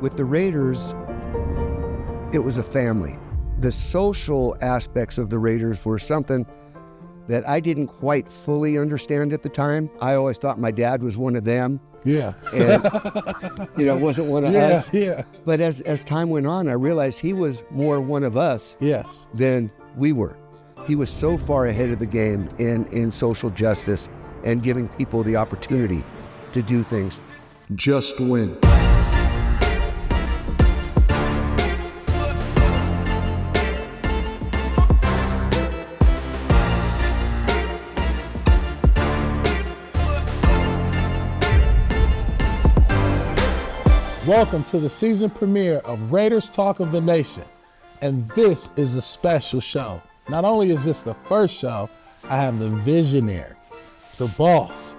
With the Raiders, it was a family. The social aspects of the Raiders were something that I didn't quite fully understand at the time. I always thought my dad was one of them. Yeah. And, wasn't one of us. Yeah. But as time went on, I realized he was more one of us Yes. than we were. He was so far ahead of the game in social justice and giving people the opportunity to do things. Just win. Welcome to the season premiere of Raiders Talk of the Nation. And this is a special show. Not only is this the first show, I have the visionary, the boss,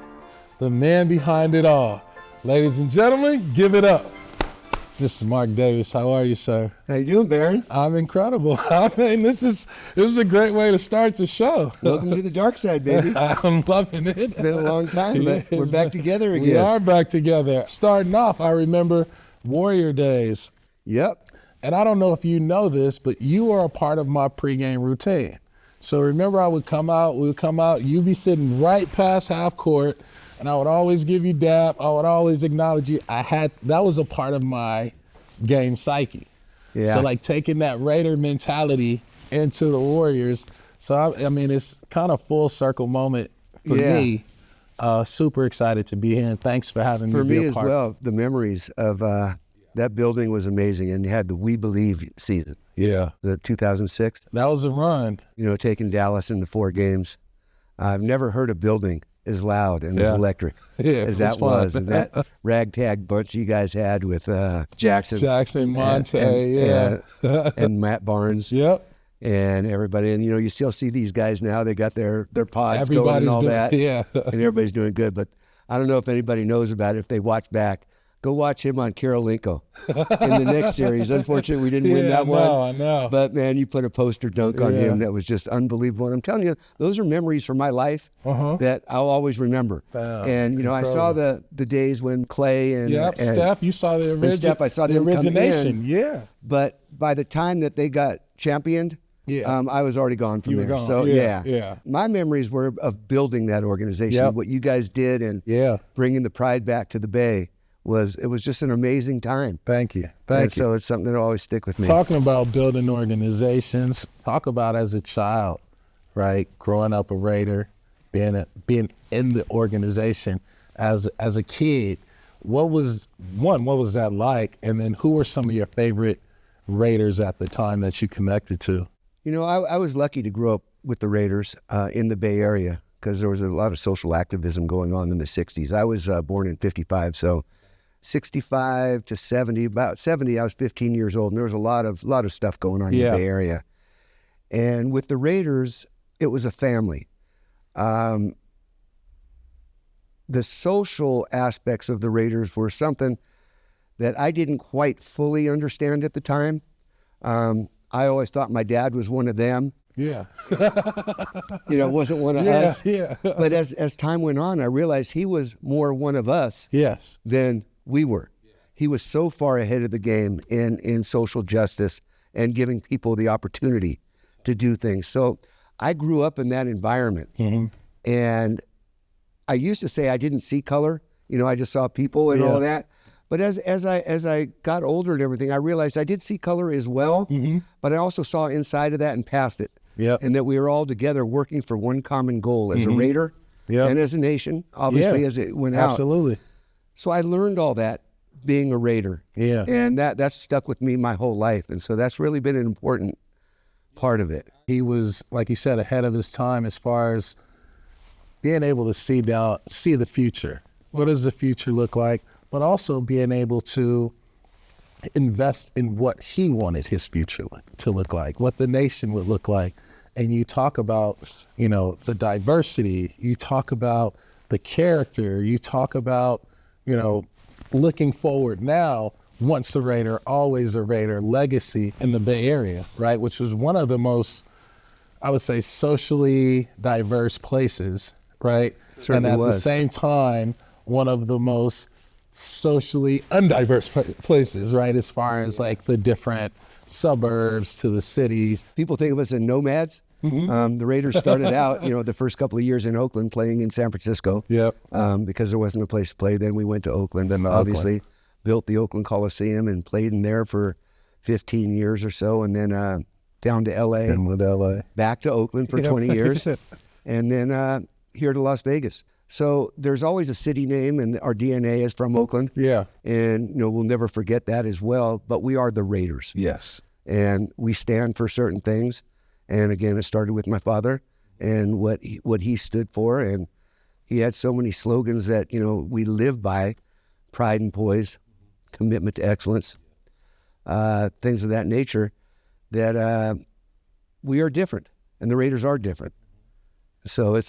the man behind it all. Ladies and gentlemen, give it up. Mr. Mark Davis, how are you, sir? How you doing, Baron? I'm incredible. I mean, this is a great way to start the show. Welcome to the dark side, baby. I'm loving it. It's been a long time, but we're back together again. We are back together. Starting off, I remember Warrior days. Yep. And I don't know if you know this, but you are a part of my pregame routine. So remember, we would come out, you'd be sitting right past half court, and I would always give you dap. I would always acknowledge you. That was a part of my game psyche. Yeah. So like taking that Raider mentality into the Warriors. So I mean, it's kind of full circle moment for me. Super excited to be here, and thanks for having me be a part. For me as well, the memories of that building was amazing, and you had the We Believe season. Yeah. The 2006. That was a run. Taking Dallas into 4 games. I've never heard a building as loud and as electric as that was. And that ragtag bunch you guys had with Jackson, Monte, and Matt Barnes. Yep. And everybody, and you still see these guys now. They got their pods going and all that. Yeah. And everybody's doing good. But I don't know if anybody knows about it. If they watch back, go watch him on Karolinko in the next series. Unfortunately, we didn't win that one. I know. But man, you put a poster dunk on him that was just unbelievable. And I'm telling you, those are memories from my life that I'll always remember. And I saw the days when Clay and Steph, you saw the Steph, I saw the origination. Yeah. But by the time that they got championed, I was already gone from there. Gone. So yeah. My memories were of building that organization. What you guys did and bringing the pride back to the Bay was just an amazing time. Thank you. So it's something that'll always stick with me. Talking about building organizations, talk about as a child, right? Growing up a Raider, being in the organization as a kid. What was that like? And then who were some of your favorite Raiders at the time that you connected to? I was lucky to grow up with the Raiders in the Bay Area because there was a lot of social activism going on in the 60s. I was born in 55, so 65 to 70, about 70, I was 15 years old, and there was a lot of stuff going on in the Bay Area. And with the Raiders, it was a family. The social aspects of the Raiders were something that I didn't quite fully understand at the time. I always thought my dad was one of them. Yeah. Wasn't one of us. Yeah. But as time went on, I realized he was more one of us than we were. He was so far ahead of the game in social justice and giving people the opportunity to do things. So I grew up in that environment. And I used to say I didn't see color. I just saw people and all that. But as I got older and everything, I realized I did see color as well, but I also saw inside of that and past it. And that we were all together working for one common goal as a Raider and as a nation, obviously, as it went out. Absolutely. So I learned all that being a Raider. And that's stuck with me my whole life. And so that's really been an important part of it. He was, like you said, ahead of his time as far as being able to see the future. What does the future look like? But also being able to invest in what he wanted his future to look like, what the nation would look like. And you talk about, the diversity, you talk about the character, you talk about, looking forward now, once a Raider, always a Raider legacy in the Bay Area, right? Which was one of the most, I would say, socially diverse places, right? Certainly and at was. the same time, one of the most socially undiverse places, right? As far as like the different suburbs to the cities. People think of us as nomads. The Raiders started out, the first couple of years in Oakland playing in San Francisco. Yep. Because there wasn't a place to play. Then we went to Oakland and Oakland. built the Oakland Coliseum and played in there for 15 years or so. And then down to L.A. And with L.A. Back to Oakland for 20 years. And then here to Las Vegas. So there's always a city name, and our DNA is from Oakland. Yeah. And, we'll never forget that as well. But we are the Raiders. Yes. And we stand for certain things. And again, it started with my father and what he stood for. And he had so many slogans that, we live by: pride and poise, commitment to excellence, things of that nature, that we are different, and the Raiders are different. So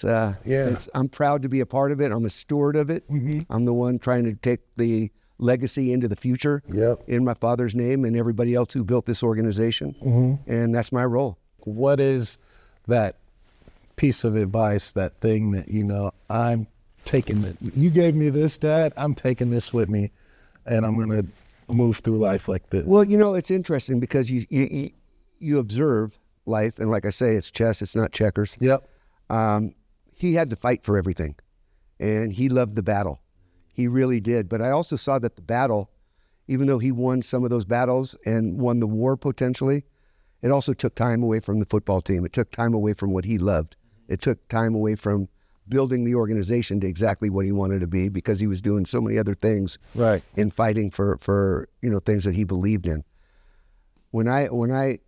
I'm proud to be a part of it. I'm a steward of it. I'm the one trying to take the legacy into the future in my father's name and everybody else who built this organization. And that's my role. What is that piece of advice, that thing that, I'm taking it? You gave me this, Dad. I'm taking this with me, and I'm going to move through life like this. Well, it's interesting because you observe life, and like I say, it's chess, it's not checkers. Yep. He had to fight for everything, and he loved the battle. He really did. But I also saw that the battle, even though he won some of those battles and won the war potentially, it also took time away from the football team. It took time away from what he loved. It took time away from building the organization to exactly what he wanted to be, because he was doing so many other things in fighting for things that he believed in. When I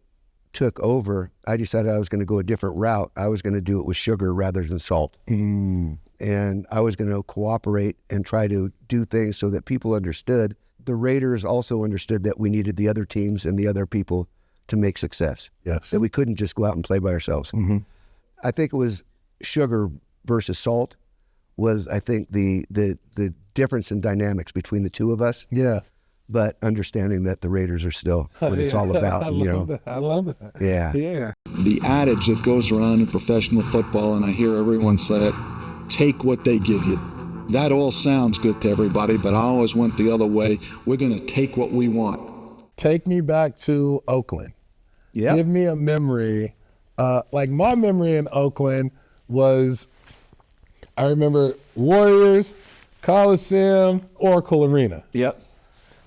took over, I decided I was going to go a different route. I was going to do it with sugar rather than salt. And I was going to cooperate and try to do things so that people understood. The Raiders also understood that we needed the other teams and the other people to make success. Yes. That we couldn't just go out and play by ourselves. I think it was sugar versus salt was, I think, the difference in dynamics between the two of us. Yeah. But understanding that the Raiders are still what it's all about. I love that. Yeah. Yeah. The adage that goes around in professional football, and I hear everyone say it, take what they give you. That all sounds good to everybody, but I always went the other way. We're going to take what we want. Take me back to Oakland. Yeah. Give me a memory. Like my memory in Oakland was, I remember Warriors, Coliseum, Oracle Arena. Yep.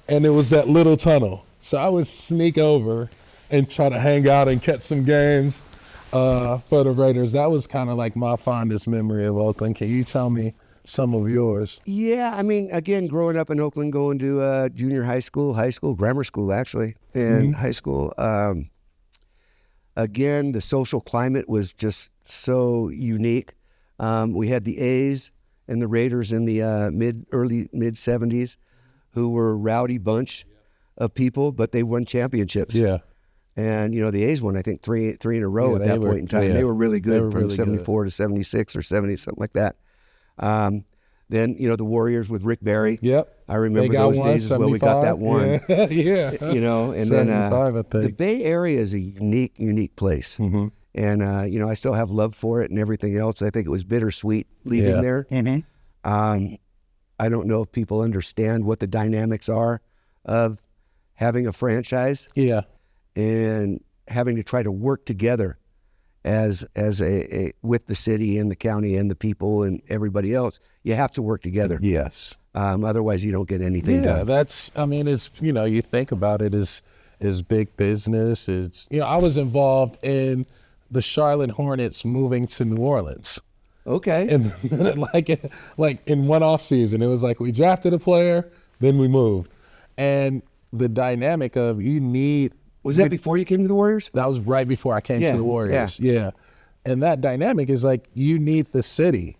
And it was that little tunnel. So I would sneak over and try to hang out and catch some games for the Raiders. That was kind of like my fondest memory of Oakland. Can you tell me some of yours? Yeah, I mean, again, growing up in Oakland, going to junior high school, grammar school actually, and high school. Again, the social climate was just so unique. We had the A's and the Raiders in the early mid 70s, who were a rowdy bunch of people, but they won championships. Yeah. And, the A's won, I think, three in a row at that point in time. Yeah. They were really good from really 74 good. to 76 or 70, something like that. Then, the Warriors with Rick Barry. Yep. I remember those days as well. We got that one. Yeah. And 75, then I think. the Bay Area is a unique place. And, I still have love for it and everything else. I think it was bittersweet leaving there. I don't know if people understand what the dynamics are of having a franchise. Yeah. And having to try to work together as a with the city and the county and the people and everybody else. You have to work together. Yes. Otherwise you don't get anything done. It's, you think about it as big business. It's, I was involved in the Charlotte Hornets moving to New Orleans. Okay. And like in one off season, it was like we drafted a player, then we moved. And the dynamic of Was that before you came to the Warriors? That was right before I came to the Warriors. Yeah. And that dynamic is like, you need the city.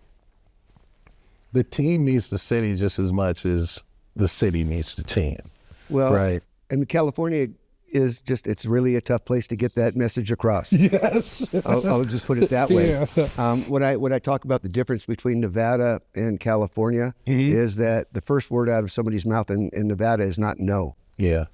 The team needs the city just as much as the city needs the team. Well, right. And California is it's really a tough place to get that message across. Yes. I'll just put it that way. Yeah. When I talk about the difference between Nevada and California is that the first word out of somebody's mouth in Nevada is not no. Yeah.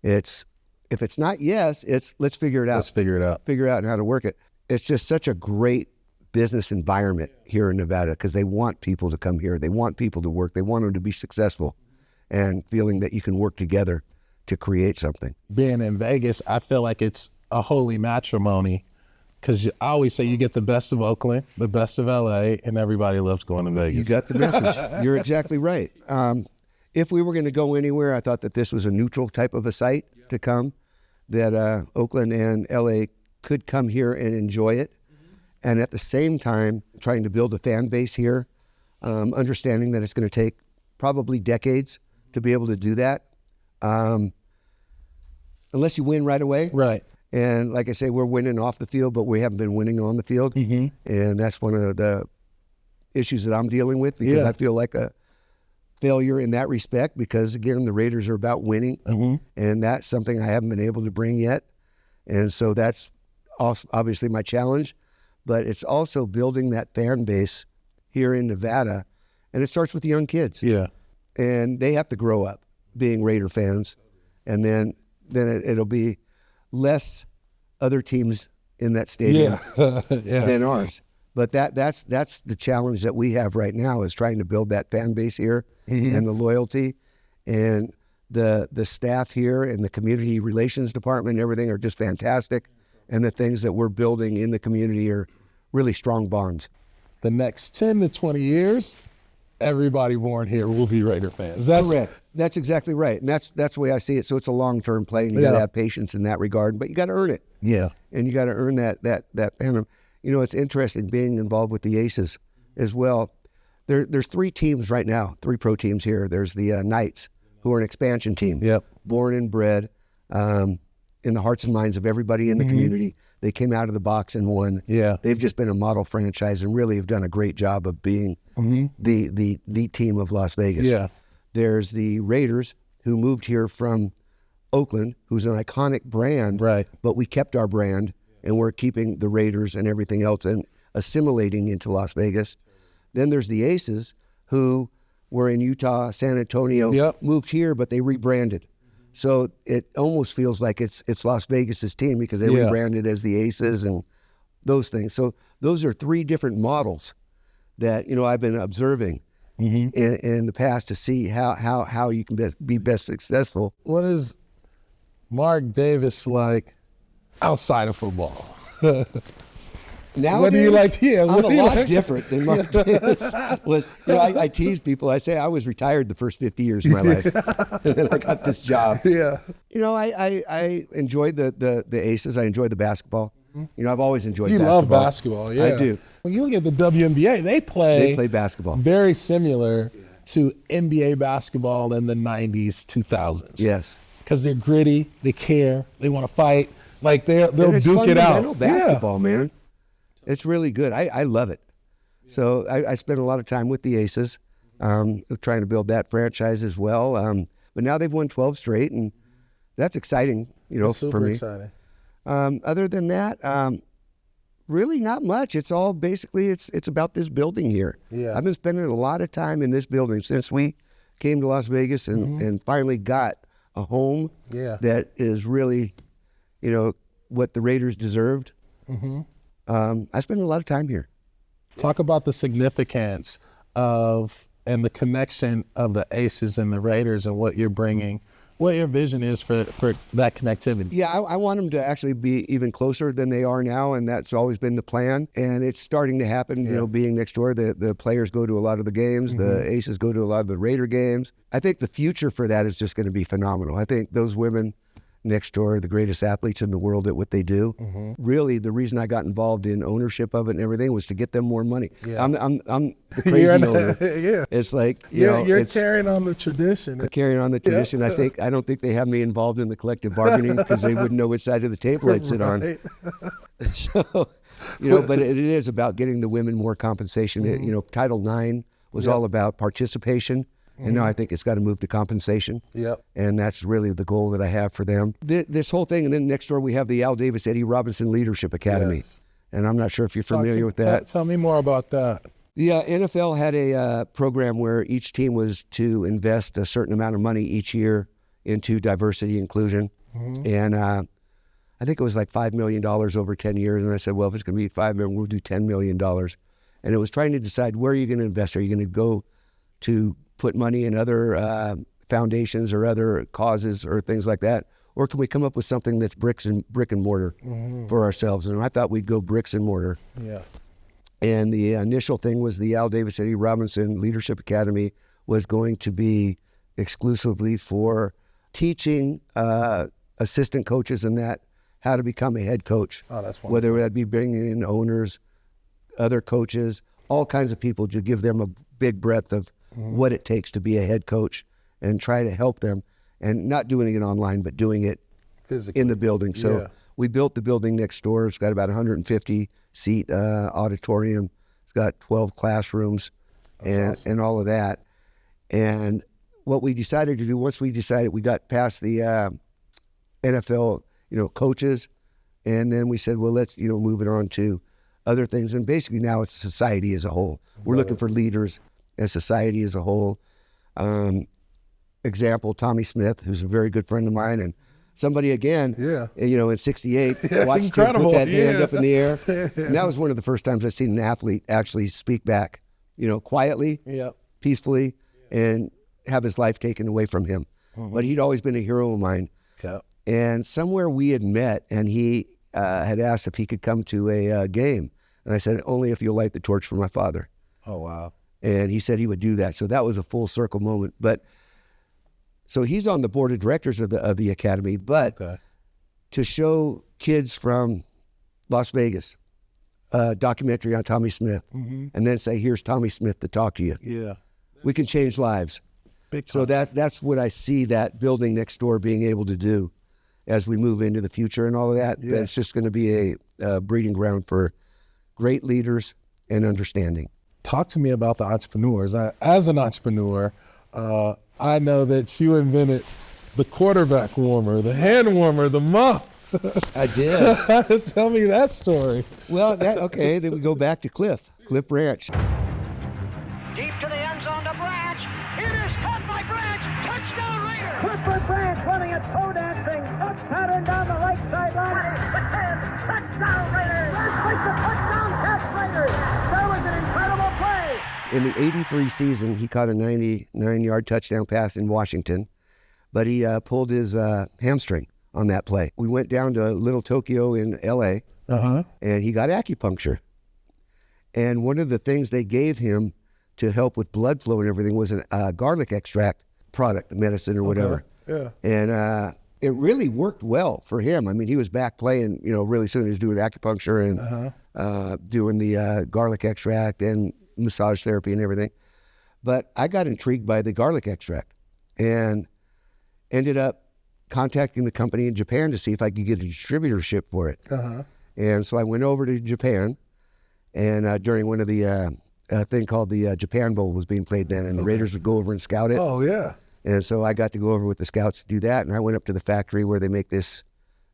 If it's not yes, it's let's figure it out. Let's figure it out. Figure out how to work it. It's just such a great business environment here in Nevada because they want people to come here. They want people to work. They want them to be successful. and feeling that you can work together to create something. Being in Vegas, I feel like it's a holy matrimony, because I always say you get the best of Oakland, the best of LA, and everybody loves going to Vegas. You got the message. You're exactly right. If we were going to go anywhere, I thought that this was a neutral type of a site to come, that Oakland and LA could come here and enjoy it. And at the same time, trying to build a fan base here, understanding that it's going to take probably decades to be able to do that. Unless you win right away. Right. And like I say, we're winning off the field, but we haven't been winning on the field. And that's one of the issues that I'm dealing with, because I feel like a failure in that respect, because again, the Raiders are about winning, and that's something I haven't been able to bring yet. And so that's also obviously my challenge, but it's also building that fan base here in Nevada, and it starts with the young kids. Yeah. And they have to grow up being Raider fans, and then it'll be less other teams in that stadium than ours. But that's the challenge that we have right now, is trying to build that fan base here, and the loyalty, and the staff here and the community relations department and everything are just fantastic. And the things that we're building in the community are really strong bonds. The next 10 to 20 years, everybody born here will be Raider fans. That's correct. That's exactly right. And that's the way I see it. So it's a long-term play, and you got to have patience in that regard, but you got to earn it. Yeah. And you got to earn that fandom. You know, it's interesting being involved with the Aces as well. There's 3 teams right now, 3 pro teams here. There's the Knights, who are an expansion team, born and bred in the hearts and minds of everybody in the community. They came out of the box and won. Yeah. They've just been a model franchise and really have done a great job of being the team of Las Vegas. Yeah. There's the Raiders, who moved here from Oakland, who's an iconic brand, right? But we kept our brand, and we're keeping the Raiders and everything else and assimilating into Las Vegas. Then there's the Aces, who were in Utah, San Antonio, moved here, but they rebranded. So it almost feels like it's Las Vegas's team, because they rebranded as the Aces and those things. So those are 3 different models that, you know, I've been observing in the past to see how you can be best successful. What is Mark Davis like outside of football? Nowadays, what do you like? Yeah, I'm a lot different than Mark Davis was. You know, I tease people. I say I was retired the first 50 years of my life, and then I got this job. Yeah. You know, I enjoyed the Aces. I enjoyed the basketball. You know, I've always enjoyed basketball. You love basketball, yeah. I do. When you look at the WNBA, they play basketball. Very similar to NBA basketball in the 90s, 2000s. Yes. Because they're gritty, they care, they want to fight. Like they'll duke it out. Fundamental basketball, man. It's really good. I love it. So I spent a lot of time with the Aces, trying to build that franchise as well. But now they've won 12 straight, and that's exciting, you know, for me. Super exciting. Other than that, really not much. It's all basically, it's about this building here. Yeah. I've been spending a lot of time in this building since we came to Las Vegas and finally got a home that is really, you know, what the Raiders deserved. I spend a lot of time here. Talk about the significance of and the connection of the Aces and the Raiders and what you're bringing, what your vision is for that connectivity. Yeah, I want them to actually be even closer than they are now, and that's always been the plan. And it's starting to happen, you know, being next door. The players go to a lot of the games. The Aces go to a lot of the Raider games. I think the future for that is just going to be phenomenal. I think those women next door, the greatest athletes in the world at what they do. Really, the reason I got involved in ownership of it and everything was to get them more money. Yeah. I'm the crazy owner. It's like, you're carrying on the tradition. Carrying on the tradition. Yeah. I don't think they have me involved in the collective bargaining because they wouldn't know which side of the table I'd sit on. So, you know, but it is about getting the women more compensation. You know, Title IX was all about participation. And now I think it's got to move to compensation. And that's really the goal that I have for them. This whole thing, and then next door we have the Al Davis Eddie Robinson Leadership Academy. And I'm not sure if you're familiar with that. Tell me more about that. The NFL had a program where each team was to invest a certain amount of money each year into diversity inclusion. And I think it was like $5 million over 10 years. And I said, well, if it's going to be $5 million, we'll do $10 million. And it was trying to decide, where are you going to invest? Are you going to go to put money in other foundations or other causes or things like that? Or can we come up with something that's brick and mortar for ourselves? And I thought we'd go bricks and mortar. Yeah. And the initial thing was the Al Davis Eddie Robinson Leadership Academy was going to be exclusively for teaching assistant coaches and that how to become a head coach. Oh, that's wonderful. Whether that be bringing in owners, other coaches, all kinds of people, to give them a big breadth of what it takes to be a head coach and try to help them, and not doing it online, but doing it physically in the building. So we built the building next door. It's got about 150 seat auditorium. It's got 12 classrooms and all of that. And what we decided to do, once we decided, we got past the NFL, coaches, and then we said, well, let's, move it on to other things. And basically now it's society as a whole. We're looking for leaders as society as a whole. Example, Tommy Smith, who's a very good friend of mine, and somebody again, in 68, watched him put that hand up in the air. And that was one of the first times I've seen an athlete actually speak back, quietly, peacefully, and have his life taken away from him. But he'd always been a hero of mine. And somewhere we had met, and he had asked if he could come to a game. And I said, only if you'll light the torch for my father. Oh, wow. And he said he would do that. So that was a full circle moment. But so he's on the board of directors of the academy, but to show kids from Las Vegas a documentary on Tommy Smith, and then say, here's Tommy Smith to talk to you. Yeah. We can change lives. Big time. So that's what I see that building next door being able to do as we move into the future and all of that. Yeah. It's just going to be a breeding ground for great leaders and understanding. Talk to me about the entrepreneurs. As an entrepreneur, I know that you invented the quarterback warmer, the hand warmer, the muff. I did. Tell me that story. Well, then we go back to Cliff Branch. Deep to the end zone to Branch. It is caught by Branch. Touchdown Raider. Clifford Branch running a toe dancing up pattern down the right sideline. Touchdown Raiders. Let's make the touchdown catch Raiders. That was an incredible play. In the 83 season, he caught a 99-yard touchdown pass in Washington, but he pulled his hamstring on that play. We went down to Little Tokyo in L.A., and he got acupuncture. And one of the things they gave him to help with blood flow and everything was a garlic extract product, medicine or whatever. Yeah. And it really worked well for him. I mean, he was back playing, really soon. He was doing acupuncture and doing the garlic extract and massage therapy and everything. But I got intrigued by the garlic extract and ended up contacting the company in Japan to see if I could get a distributorship for it. And so I went over to Japan, and during one of the thing called the Japan Bowl was being played then, and the Raiders would go over and scout it. Oh, yeah. And so I got to go over with the scouts to do that, and I went up to the factory where they make this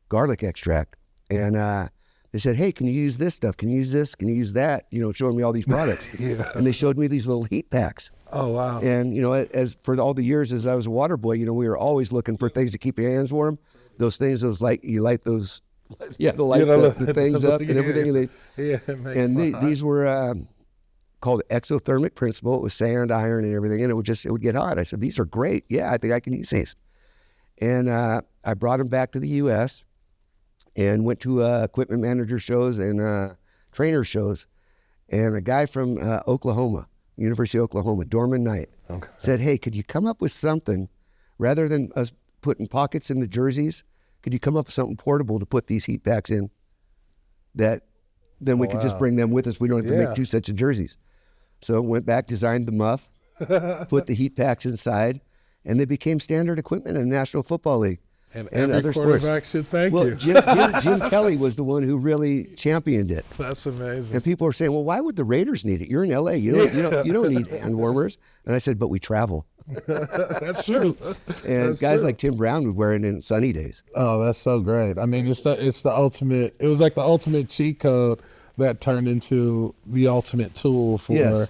garlic extract, and they said, hey, can you use this stuff? Can you use this? Can you use that? Showing me all these products. And they showed me these little heat packs. Oh, wow. And, as for all the years as I was a water boy, we were always looking for things to keep your hands warm. Those things, you light those, the things up and everything. And these were called exothermic principle. It was sand, iron, and everything, and it would get hot. I said, these are great. Yeah, I think I can use these. And I brought them back to the U.S., and went to equipment manager shows and trainer shows. And a guy from Oklahoma, University of Oklahoma, Dorman Knight, said, hey, could you come up with something, rather than us putting pockets in the jerseys, could you come up with something portable to put these heat packs in that then we could just bring them with us. We don't have to make two sets of jerseys. So went back, designed the muff, put the heat packs inside, and they became standard equipment in the National Football League. And every other quarterback should thank you. Jim Kelly was the one who really championed it. That's amazing. And people are saying, well, why would the Raiders need it? You're in L.A. You don't need hand warmers. And I said, but we travel. That's true. And that's guys true. like Tim Brown would wear it in sunny days. Oh, that's so great. I mean, it's the ultimate. It was like the ultimate cheat code that turned into the ultimate tool for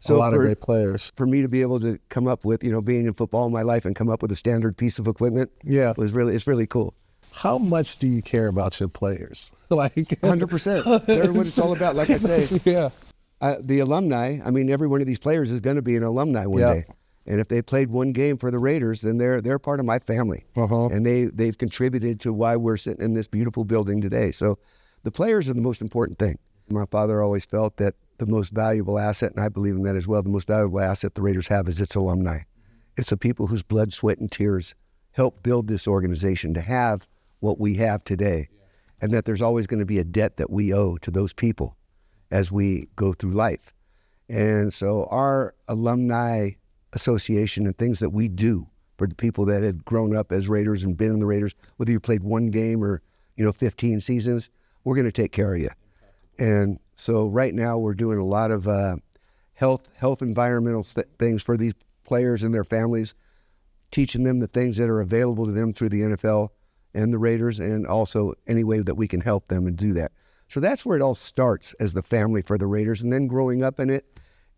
a lot of great players. For me to be able to come up with, being in football in my life and come up with a standard piece of equipment, it's really cool. How much do you care about your players? 100%. They're what it's all about. Like I say, the alumni. I mean, every one of these players is going to be an alumni one day, And if they played one game for the Raiders, then they're part of my family. And they've contributed to why we're sitting in this beautiful building today. So the players are the most important thing. My father always felt that the most valuable asset, and I believe in that as well, the most valuable asset the Raiders have is its alumni. It's the people whose blood, sweat, and tears helped build this organization to have what we have today. And that there's always going to be a debt that we owe to those people as we go through life. And so our alumni association and things that we do for the people that had grown up as Raiders and been in the Raiders, whether you played one game or 15 seasons, we're going to take care of you. And so right now we're doing a lot of health environmental things for these players and their families, teaching them the things that are available to them through the NFL and the Raiders, and also any way that we can help them and do that. So that's where it all starts, as the family for the Raiders, and then growing up in it,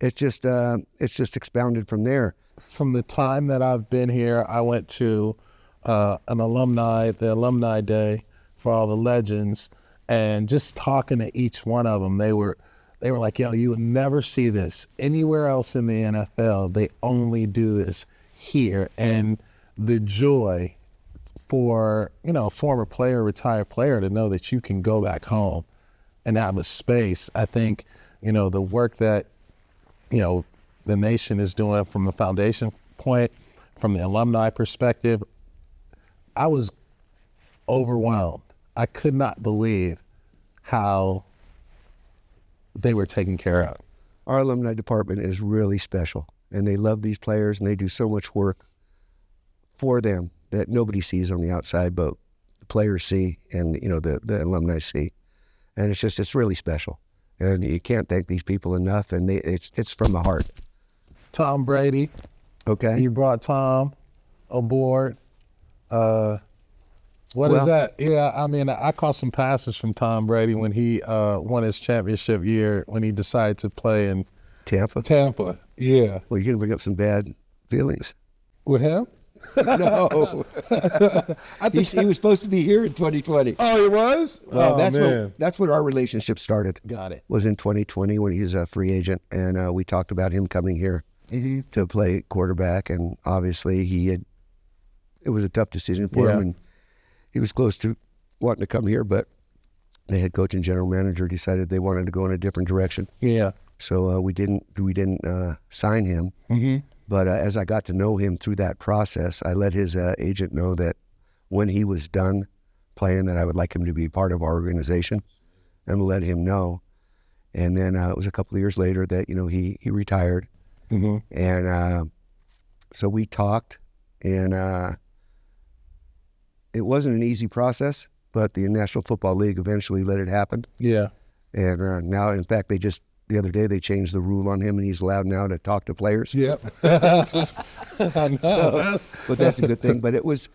it's just expounded from there. From the time that I've been here, I went to the alumni day for all the legends, and just talking to each one of them, they were like, yo, you would never see this anywhere else in the NFL. They only do this here. And the joy for, a former player, retired player, to know that you can go back home and have a space. I think, the work that, the nation is doing from a foundation point, from the alumni perspective, I was overwhelmed. I could not believe how they were taken care of. Our alumni department is really special, and they love these players, and they do so much work for them that nobody sees on the outside, but the players see, and the alumni see. And it's really special. And you can't thank these people enough, and it's from the heart. Tom Brady. Okay. You brought Tom aboard. What is that? Yeah, I mean, I caught some passes from Tom Brady when he won his championship year, when he decided to play in Tampa, yeah. Well, you're going to bring up some bad feelings. With him? No. He was supposed to be here in 2020. Oh, he was? Well, that's when our relationship started. Got it. Was in 2020 when he was a free agent, and we talked about him coming here to play quarterback, and obviously it was a tough decision for him, and he was close to wanting to come here, but the head coach and general manager decided they wanted to go in a different direction. Yeah. So we didn't sign him. But as I got to know him through that process, I let his agent know that when he was done playing, that I would like him to be part of our organization, and let him know. And then it was a couple of years later that he retired, and so we talked, and it wasn't an easy process, but the National Football League eventually let it happen. Yeah. And now, in fact, the other day they changed the rule on him, and he's allowed now to talk to players. Yep. I know. But that's a good thing. But it was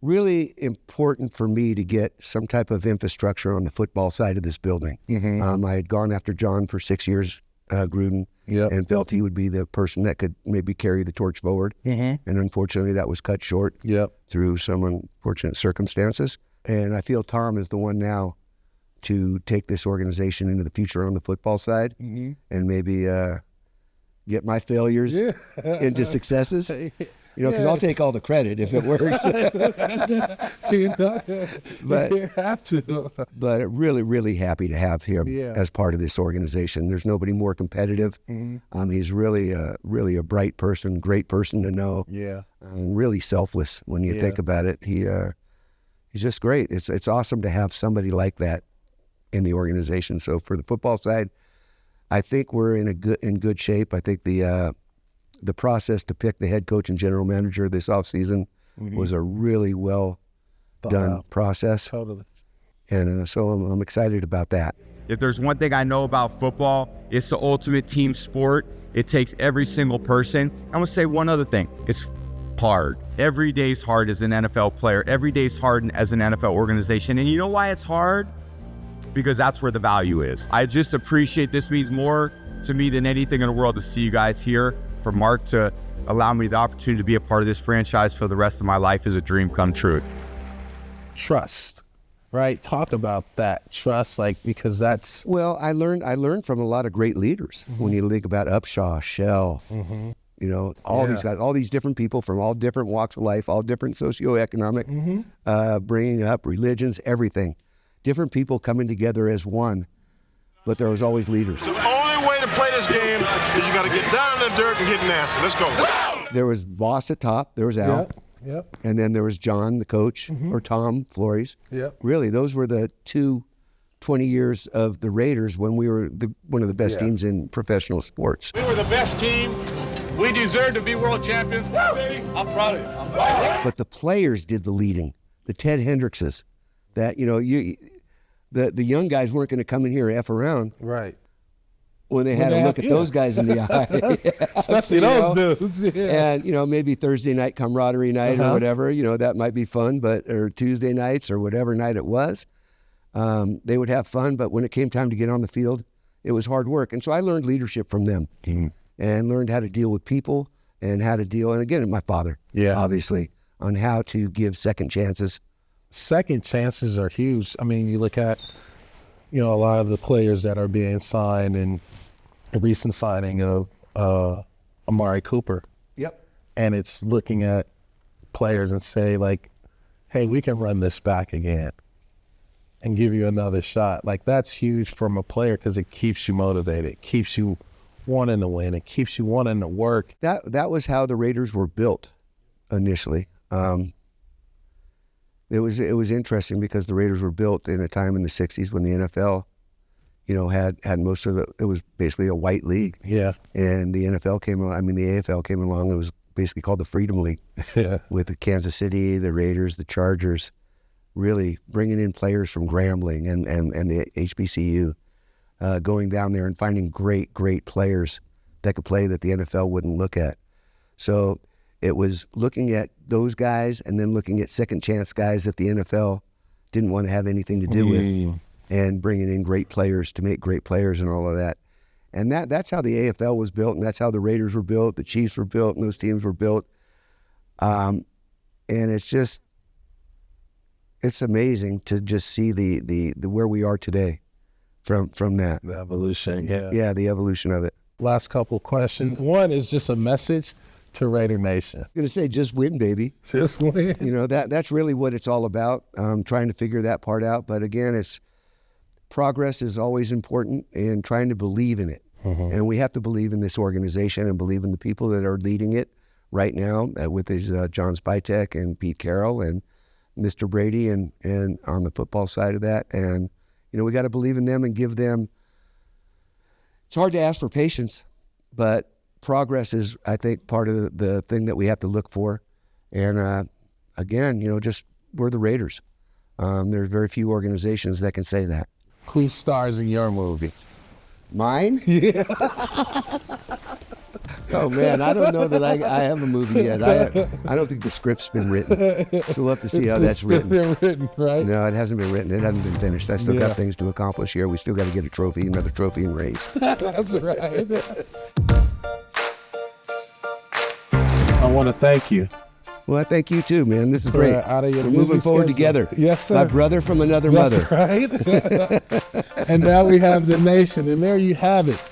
really important for me to get some type of infrastructure on the football side of this building. I had gone after John for 6 years, Gruden, and felt he would be the person that could maybe carry the torch forward. And unfortunately, that was cut short through some unfortunate circumstances. And I feel Tom is the one now to take this organization into the future on the football side, and maybe get my failures into successes. Because I'll take all the credit if it works. But you have to. But really, really happy to have him as part of this organization. There's nobody more competitive. He's really a bright person, great person to know. And really selfless when you think about it. He's just great. It's awesome to have somebody like that in the organization. So for the football side, I think we're in good shape. I think the process to pick the head coach and general manager this offseason was a really well done process. Totally. And so I'm excited about that. If there's one thing I know about football, it's the ultimate team sport. It takes every single person. I'm going to say one other thing. It's hard. Every day's hard as an NFL player. Every day's hard as an NFL organization. And you know why it's hard? Because that's where the value is. I just appreciate, this means more to me than anything in the world to see you guys here. For Mark to allow me the opportunity to be a part of this franchise for the rest of my life is a dream come true. Trust, right? Talk about that trust, because that's... Well, I learned from a lot of great leaders. When you think about Upshaw, Shell, You know, all these guys, all these different people from all different walks of life, all different socioeconomic, bringing up religions, everything. Different people coming together as one, but there was always leaders. The only way to play this game is you got to get down in the dirt and get nasty. Let's go. There was Boss at top. There was Al. Yep. And then there was John, the coach, or Tom Flores. Yep. Really, those were the 20 years of the Raiders when we were one of the best teams in professional sports. We were the best team. We deserve to be world champions. Baby, I'm proud of you. I'm proud of you. But the players did the leading. The Ted Hendrickses. That, you know, the young guys weren't going to come in here and F around. Right. When they had to look at those guys in the eye. Especially those dudes. Yeah. And, you know, maybe Thursday night camaraderie night or whatever, you know, that might be fun, or Tuesday nights or whatever night it was. They would have fun, but when it came time to get on the field, it was hard work. And so I learned leadership from them and learned how to deal with people and how to deal, and again, my father, obviously, on how to give second chances. Second chances are huge. I mean, you look at, you know, a lot of the players that are being signed, and a recent signing of Amari Cooper. Yep. And it's looking at players and say, like, hey, we can run this back again and give you another shot. Like, that's huge from a player because it keeps you motivated. It keeps you wanting to win. It keeps you wanting to work. That was how the Raiders were built initially. It was interesting because the Raiders were built in a time in the 60s when the NFL, you know, had most of it was basically a white league. Yeah. And the NFL came along, I mean, the AFL came along, it was basically called the Freedom League. Yeah. With the Kansas City, the Raiders, the Chargers, really bringing in players from Grambling and the HBCU, going down there and finding great players that could play that the NFL wouldn't look at. So it was looking at those guys and then looking at second chance guys that the NFL didn't want to have anything to do with, and bringing in great players to make great players and all of that. And that's how the AFL was built, and that's how the Raiders were built, the Chiefs were built, and those teams were built. And it's amazing to just see the where we are today from that. The evolution, Yeah, the evolution of it. Last couple questions. One is just a message to Raider Nation. I'm going to say just win, baby. Just win. You know, that's really what it's all about, trying to figure that part out. But again, progress is always important, and trying to believe in it. And we have to believe in this organization and believe in the people that are leading it right now, with John Spytek and Pete Carroll and Mr. Brady and on the football side of that. And, you know, we got to believe in them and give them, it's hard to ask for patience, but progress is, I think, part of the thing that we have to look for. And again, you know, just we're the Raiders. There's very few organizations that can say that. Who stars in your movie? Mine? Yeah. Oh man, I don't know that I have a movie yet. I don't think the script's been written. So we'll have to see how that's written. It's still been written, right? No, it hasn't been written. It hasn't been finished. I still got things to accomplish here. We still got to get a trophy, another trophy and raise. That's right. I want to thank you. Well, I thank you too, man. This is great. We're moving forward together. Yes, sir. My brother from another mother. That's right. And now we have the nation, and there you have it.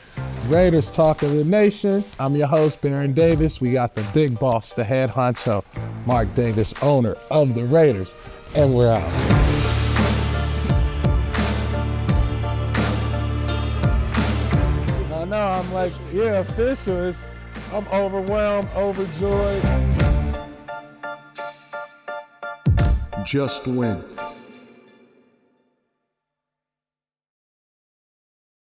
Raiders Talk of the Nation. I'm your host, Baron Davis. We got the big boss, the head honcho, Mark Davis, owner of the Raiders, and we're out. I know, I'm like, official. I'm overwhelmed, overjoyed. Just win.